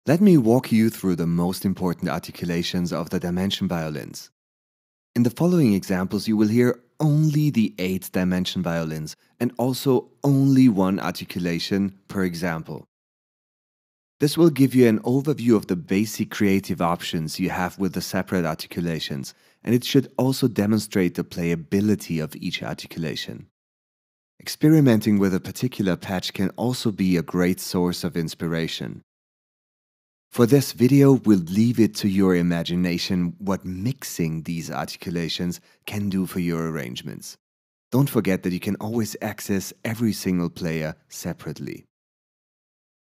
Let me walk you through the most important articulations of the dimension violins. In the following examples, you will hear only the 8 dimension violins and also only one articulation per example. This will give you an overview of the basic creative options you have with the separate articulations, and it should also demonstrate the playability of each articulation. Experimenting with a particular patch can also be a great source of inspiration. For this video, we'll leave it to your imagination what mixing these articulations can do for your arrangements. Don't forget that you can always access every single player separately.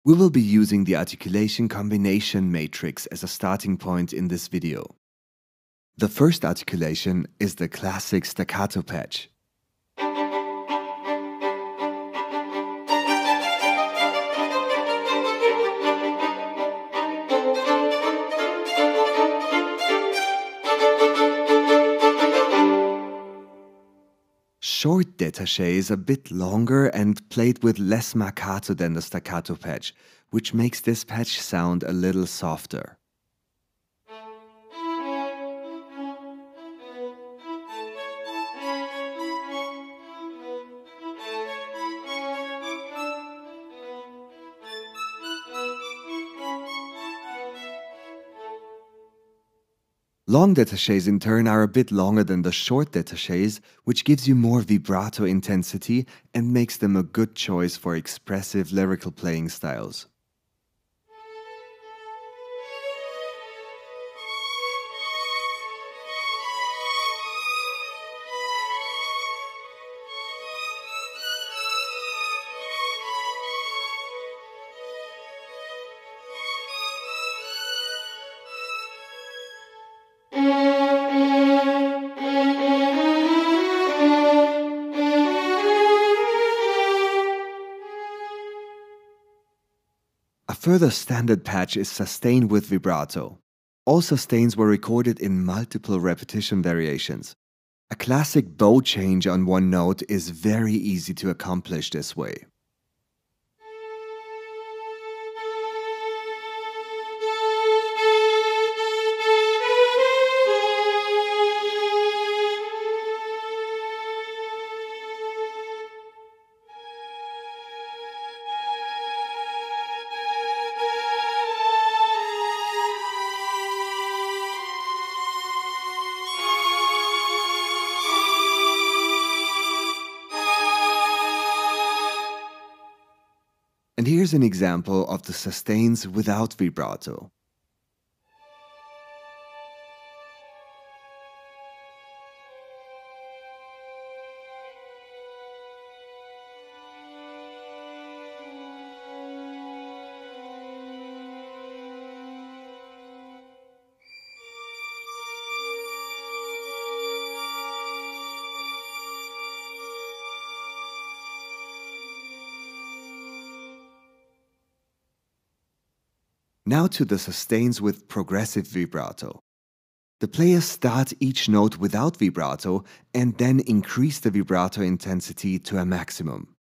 We will be using the articulation combination matrix as a starting point in this video. The first articulation is the classic staccato patch. Short détaché is a bit longer and played with less marcato than the staccato patch, which makes this patch sound a little softer. Long détachés in turn are a bit longer than the short détachés, which gives you more vibrato intensity and makes them a good choice for expressive lyrical playing styles. A further standard patch is sustain with vibrato. All sustains were recorded in multiple repetition variations. A classic bow change on one note is very easy to accomplish this way. And here's an example of the sustains without vibrato. Now to the sustains with progressive vibrato. The players start each note without vibrato and then increase the vibrato intensity to a maximum.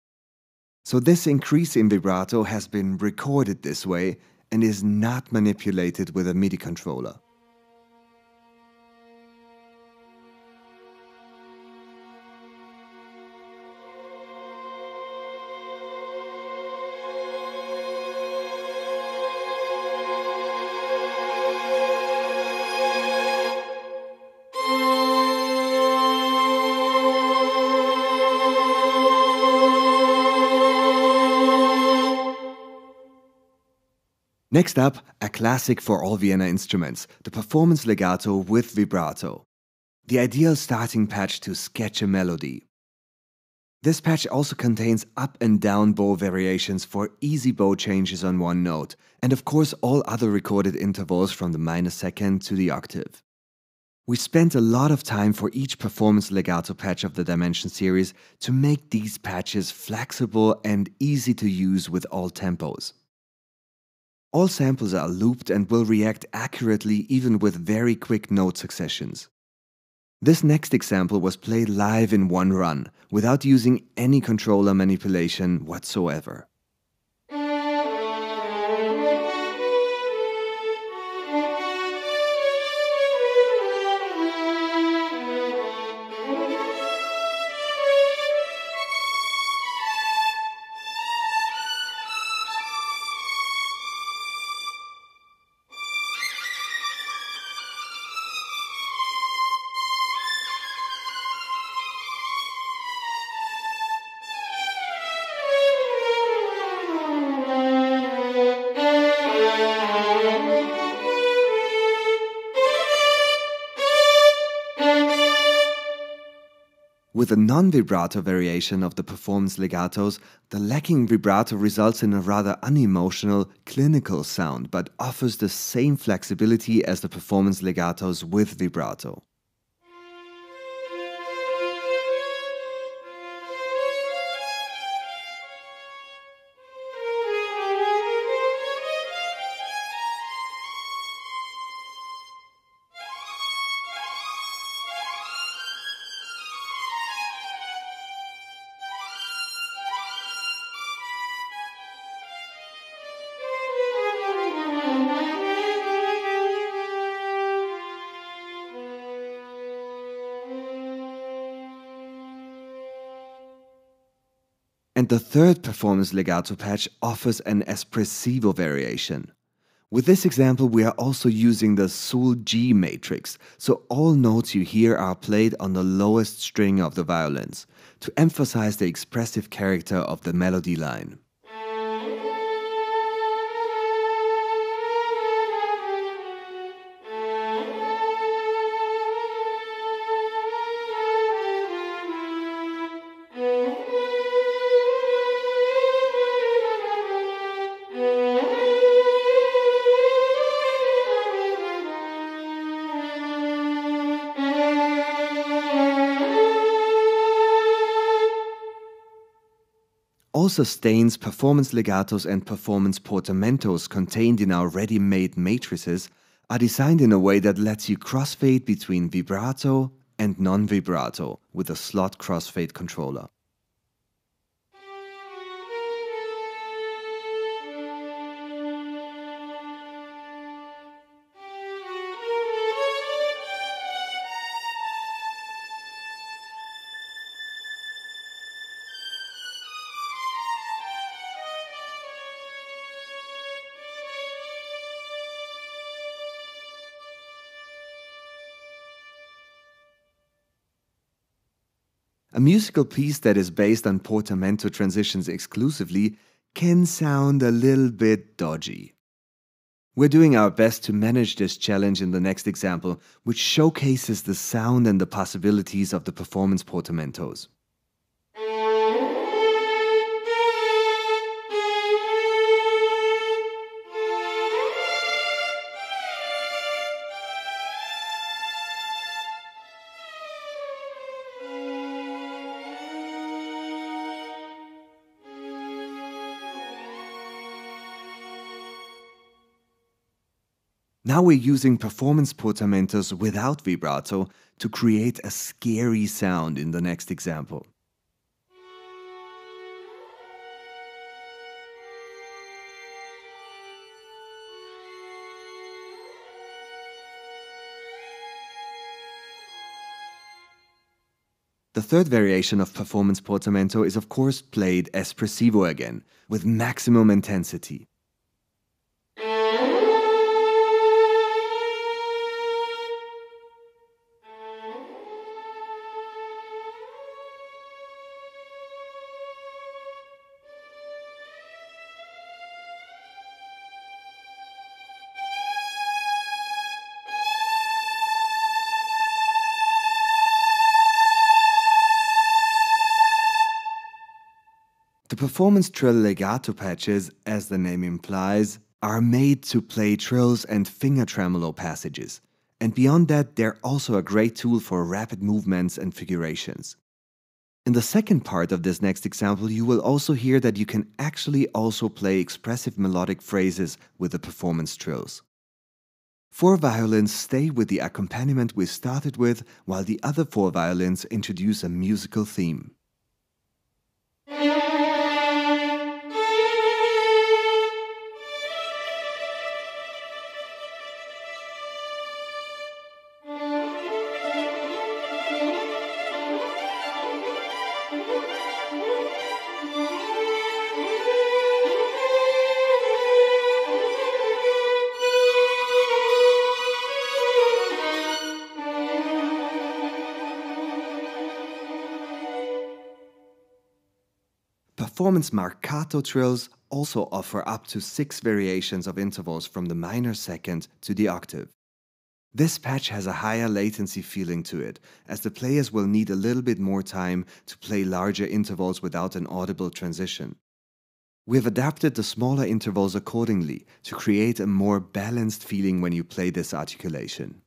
So this increase in vibrato has been recorded this way and is not manipulated with a MIDI controller. Next up, a classic for all Vienna instruments, the performance legato with vibrato. The ideal starting patch to sketch a melody. This patch also contains up and down bow variations for easy bow changes on one note, and of course all other recorded intervals from the minor second to the octave. We spent a lot of time for each performance legato patch of the Dimension series to make these patches flexible and easy to use with all tempos. All samples are looped and will react accurately even with very quick note successions. This next example was played live in one run, without using any controller manipulation whatsoever. With a non-vibrato variation of the performance legatos, the lacking vibrato results in a rather unemotional, clinical sound, but offers the same flexibility as the performance legatos with vibrato. And the third performance legato patch offers an espressivo variation. With this example, we are also using the Sul G matrix, so all notes you hear are played on the lowest string of the violins, to emphasize the expressive character of the melody line. Also, Stain's performance legatos and performance portamentos contained in our ready-made matrices are designed in a way that lets you crossfade between vibrato and non-vibrato with a slot crossfade controller. A musical piece that is based on portamento transitions exclusively can sound a little bit dodgy. We're doing our best to manage this challenge in the next example, which showcases the sound and the possibilities of the performance portamentos. Now we're using performance portamentos without vibrato to create a scary sound in the next example. The third variation of performance portamento is of course played espressivo again, with maximum intensity. The performance trill legato patches, as the name implies, are made to play trills and finger tremolo passages, and beyond that they're also a great tool for rapid movements and figurations. In the second part of this next example, you will also hear that you can actually also play expressive melodic phrases with the performance trills. 4 violins stay with the accompaniment we started with, while the other 4 violins introduce a musical theme. Performance marcato trills also offer up to 6 variations of intervals from the minor second to the octave. This patch has a higher latency feeling to it, as the players will need a little bit more time to play larger intervals without an audible transition. We have adapted the smaller intervals accordingly to create a more balanced feeling when you play this articulation.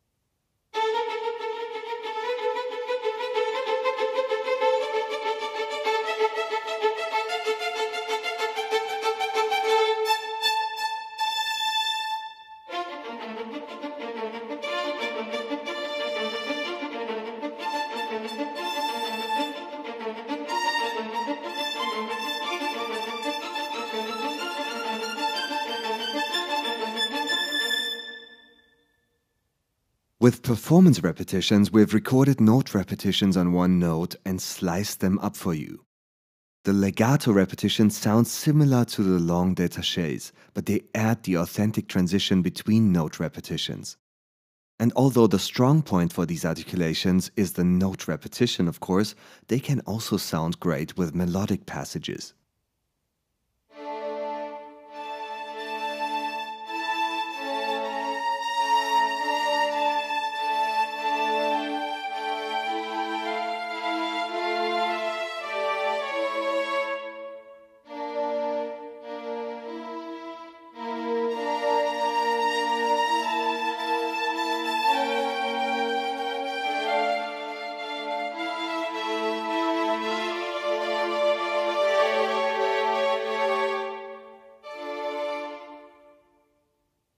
With performance repetitions, we've recorded note repetitions on one note and sliced them up for you. The legato repetitions sound similar to the long détachés, but they add the authentic transition between note repetitions. And although the strong point for these articulations is the note repetition, of course, they can also sound great with melodic passages.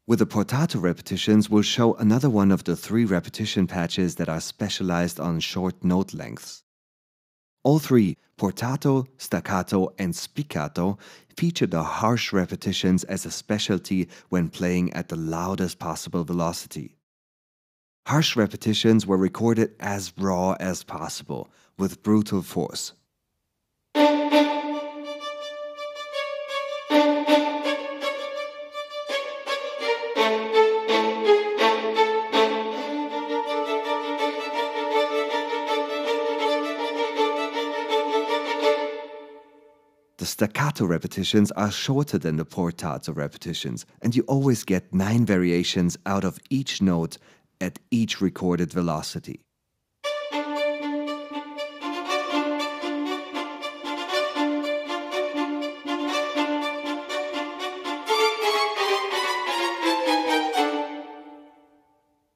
With the Portato Repetitions, we'll show another one of the 3 repetition patches that are specialized on short note lengths. All 3, Portato, Staccato, and Spiccato, feature the harsh repetitions as a specialty when playing at the loudest possible velocity. Harsh repetitions were recorded as raw as possible, with brutal force. The staccato repetitions are shorter than the portato repetitions, and you always get 9 variations out of each note at each recorded velocity.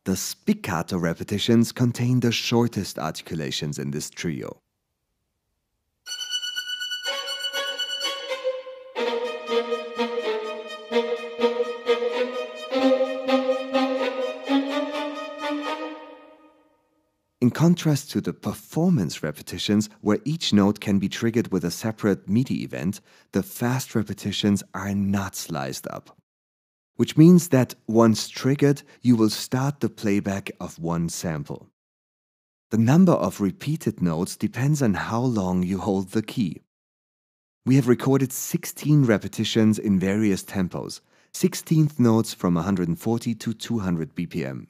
The spiccato repetitions contain the shortest articulations in this trio. In contrast to the performance repetitions, where each note can be triggered with a separate MIDI event, the fast repetitions are not sliced up. Which means that once triggered, you will start the playback of one sample. The number of repeated notes depends on how long you hold the key. We have recorded 16 repetitions in various tempos, 16th notes from 140 to 200 BPM.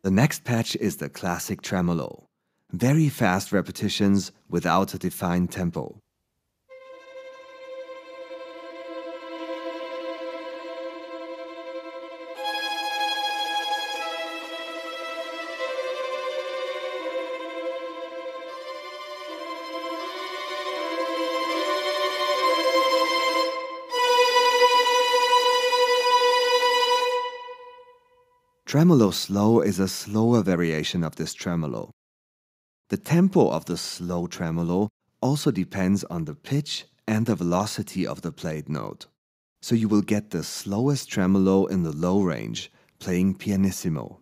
The next patch is the classic tremolo. Very fast repetitions without a defined tempo. Tremolo slow is a slower variation of this tremolo. The tempo of the slow tremolo also depends on the pitch and the velocity of the played note. So you will get the slowest tremolo in the low range, playing pianissimo.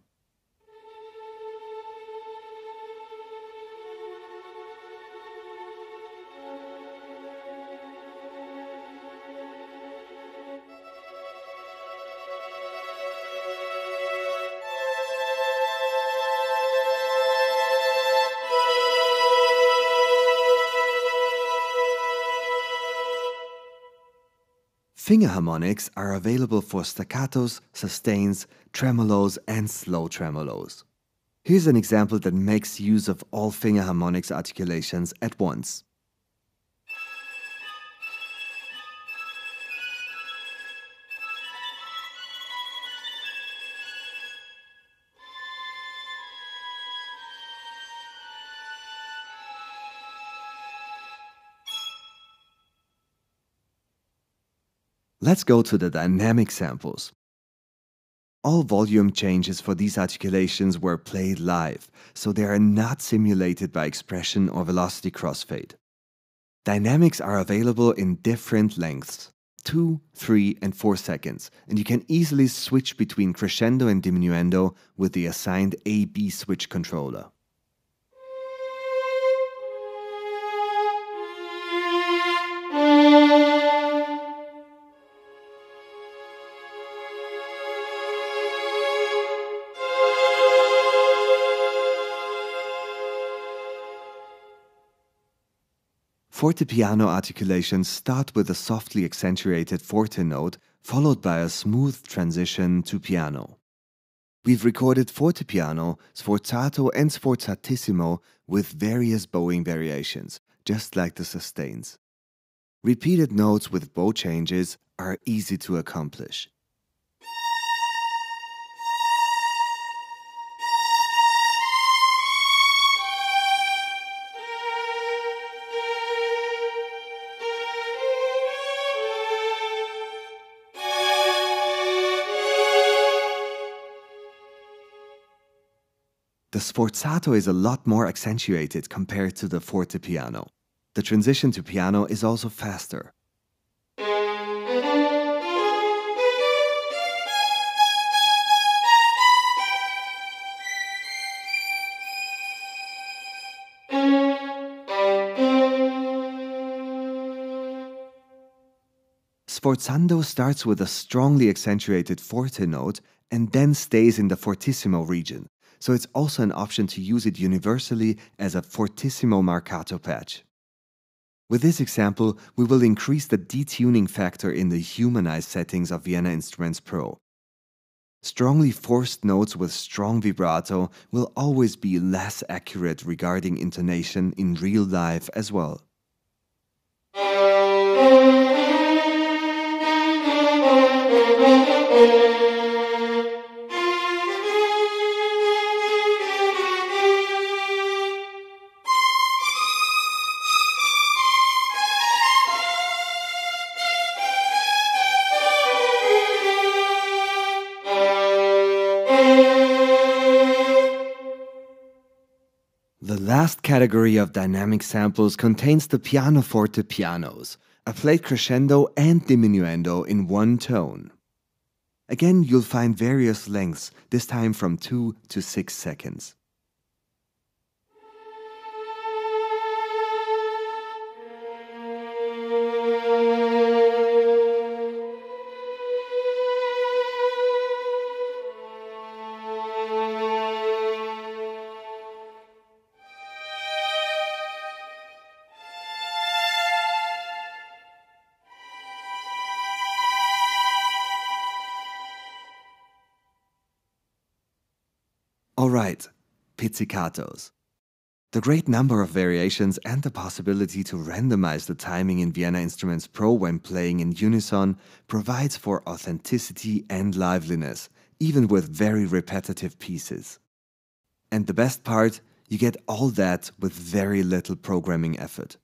Finger harmonics are available for staccatos, sustains, tremolos, and slow tremolos. Here's an example that makes use of all finger harmonics articulations at once. Let's go to the dynamic samples. All volume changes for these articulations were played live, so they are not simulated by expression or velocity crossfade. Dynamics are available in different lengths, 2, 3, and 4 seconds, and you can easily switch between crescendo and diminuendo with the assigned A-B switch controller. Fortepiano articulations start with a softly accentuated forte note, followed by a smooth transition to piano. We've recorded fortepiano, sforzato, and sforzatissimo with various bowing variations, just like the sustains. Repeated notes with bow changes are easy to accomplish. The sforzato is a lot more accentuated compared to the fortepiano. The transition to piano is also faster. Sforzando starts with a strongly accentuated forte note and then stays in the fortissimo region, so it's also an option to use it universally as a fortissimo marcato patch. With this example, we will increase the detuning factor in the humanized settings of Vienna Instruments Pro. Strongly forced notes with strong vibrato will always be less accurate regarding intonation in real life as well. The last category of dynamic samples contains the pianoforte pianos, a played crescendo and diminuendo in one tone. Again, you'll find various lengths, this time from 2 to 6 seconds. Alright, pizzicatos. The great number of variations and the possibility to randomize the timing in Vienna Instruments Pro when playing in unison provides for authenticity and liveliness, even with very repetitive pieces. And the best part, you get all that with very little programming effort.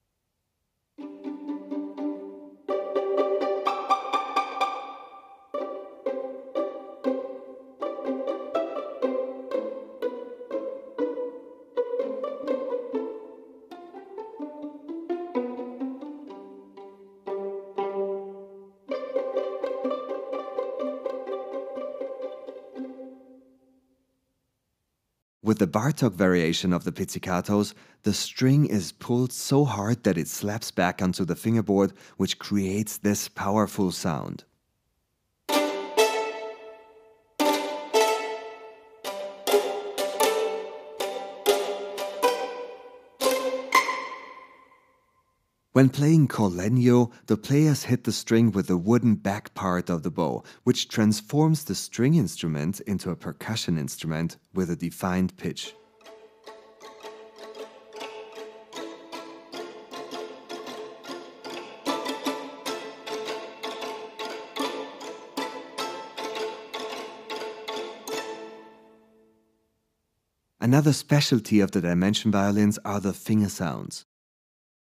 With the Bartók variation of the pizzicatos, the string is pulled so hard that it slaps back onto the fingerboard, which creates this powerful sound. When playing col legno, the players hit the string with the wooden back part of the bow, which transforms the string instrument into a percussion instrument with a defined pitch. Another specialty of the dimension violins are the finger sounds.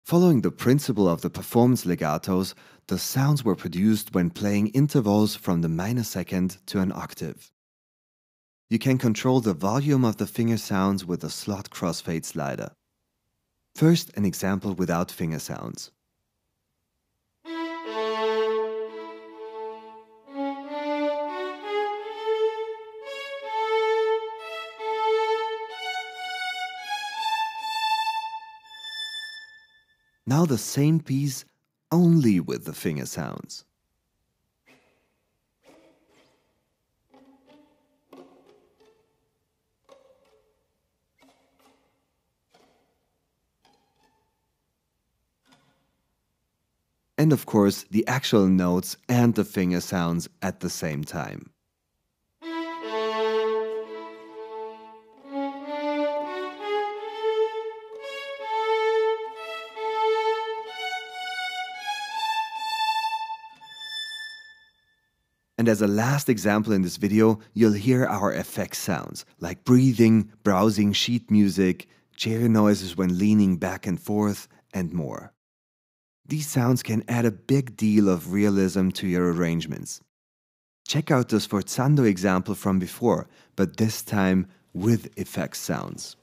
Following the principle of the performance legatos, the sounds were produced when playing intervals from the minor second to an octave. You can control the volume of the finger sounds with the slot crossfade slider. First, an example without finger sounds. Now the same piece, only with the finger sounds. And of course, the actual notes and the finger sounds at the same time. And as a last example in this video, you'll hear our effect sounds, like breathing, browsing sheet music, chair noises when leaning back and forth, and more. These sounds can add a big deal of realism to your arrangements. Check out the sforzando example from before, but this time with effect sounds.